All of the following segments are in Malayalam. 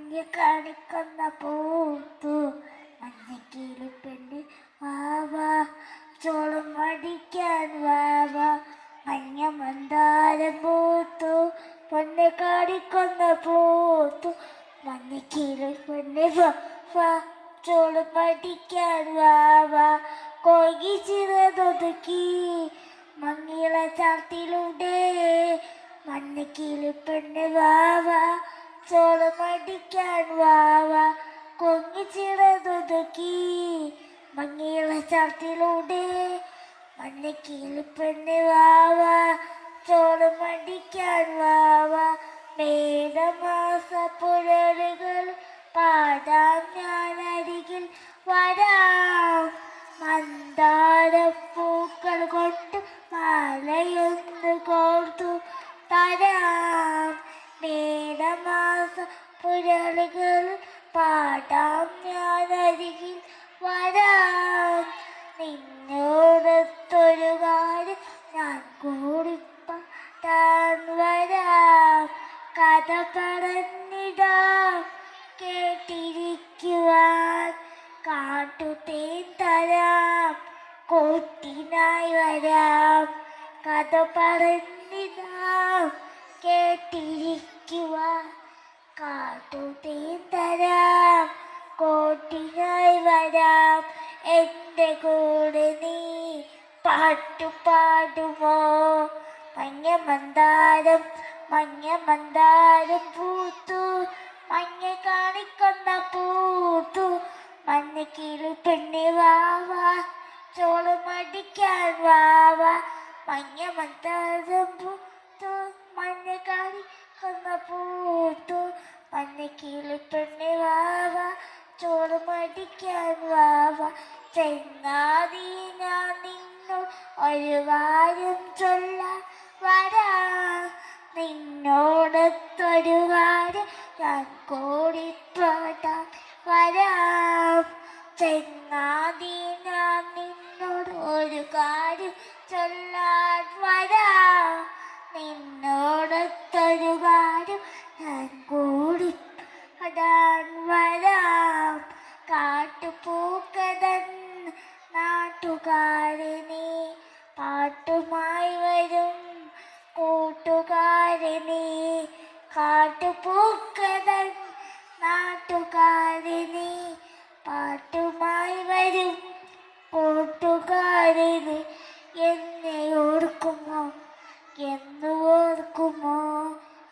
മഞ്ഞ കാണിക്കുന്ന പൂത്തു മഞ്ഞക്കിളി പെണ്ണ് വാവാ ചോളം മടിക്കാൻ വാവാ മഞ്ഞ മന്ദാരം പൂത്തു പൊന്നെ കാണിക്കുന്ന പൂത്തു മഞ്ഞക്കിളി പെണ്ണ് വാ ചോളം മടിക്കാൻ വാവാ കോഴി ചിറതൊതുക്കി മങ്ങിള ചാർത്തിലൂടെ മഞ്ഞക്കിളി പെണ്ണ് വാവാ ചോളമടിക്കാൻ വാവാ കൊങ്ങി ചിറതൊതുക്കി മങ്ങിള ചാർത്തിലൂടെ മഞ്ഞക്കിളി പെണ്ണ് വാവാ ചോളമടിക്കാൻ വാവാ മേടമാസ പുഴലുകൾ പാടാം ഞാനരികിൽ വരാം മന്ദാരപ്പൂക്കൾ കൊണ്ട് മാലയൊന്ന് കോർത്തു തരാം മേടമാസ പുഴലുകൾ പാടാം ഞാനരികിൽ വരാം നിന്നോടൊത്തൊരു കാര്യം ഞാൻ കൂടി പാടാൻ വരാം കഥ പറഞ്ഞിടാം കേട്ടിരിക്കുവാൻ കാട്ടുതേൻ തരാം കൂട്ടിനായി വരാം കഥ പറഞ്ഞിടാം കേട്ടിരിക്കുവാൻ കാട്ടുതേൻ തരാം കൂട്ടിനായി വരാം എൻ്റെ കൂടെ നീ പാട്ടുപാടുമോ മഞ്ഞ മന്ദാരം പൂത്തു മഞ്ഞ കാണിക്കുന്ന പൂത്തു മഞ്ഞക്കിളി പെണ്ണെ വാവാ ചോളമടിക്കാൻ വാവാ മഞ്ഞ മന്ദാരം പൂത്തു മഞ്ഞ കാണിക്കുന്ന പൂത്തു മഞ്ഞക്കിളി പെണ്ണെ വാവാ ചോളമടിക്കാൻ വാവാ ചെങ്ങാതി ഞാൻ നിന്നോട് ഒരു കാര്യം ചൊല്ലാൻ വരാം നിന്നോടൊത്തൊരു കാര്യം ഞാൻ കൂടിപ്പാടാൻ വരാം ചെങ്ങാതി ഞാൻ നിന്നോട് ഒരു കാര്യം ചൊല്ലാൻ വരാം നിന്നോടൊത്തൊരു കാര്യം ഞാൻ കൂടിപ്പാടാൻ വരാം കാട്ടുപൂക്കതൻ നാട്ടുകാരെ നീ പാട്ടുമായി വരും കൂട്ടുകാരെ നീ കാട്ടുപൂക്കതൻ നാട്ടുകാരെ നീ പാട്ടുമായി വരും കൂട്ടുകാരെ നീ എന്നെ ഓർക്കുമോ എന്ന് ഓർക്കുമോ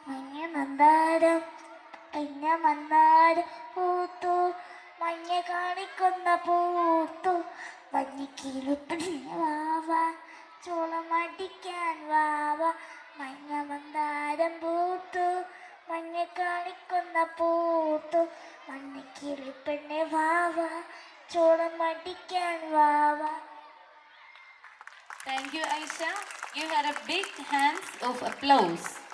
മഞ്ഞ മന്ദാരം പൂത്തു മഞ്ഞ കാണിക്കുന്ന പൂത്തു മഞ്ഞക്കിളി പെണ്ണ് വാവാ ചോളമടിക്കാൻ വാവാ മഞ്ഞ മന്ദാരം പൂത്തു മഞ്ഞ കാണിക്കുന്ന പൂത്തു മഞ്ഞക്കിളി പെണ്ണ് വാവാ ചോളമടിക്കാൻ വാവാ. Thank you, Aisha. Give her a big hands of applause.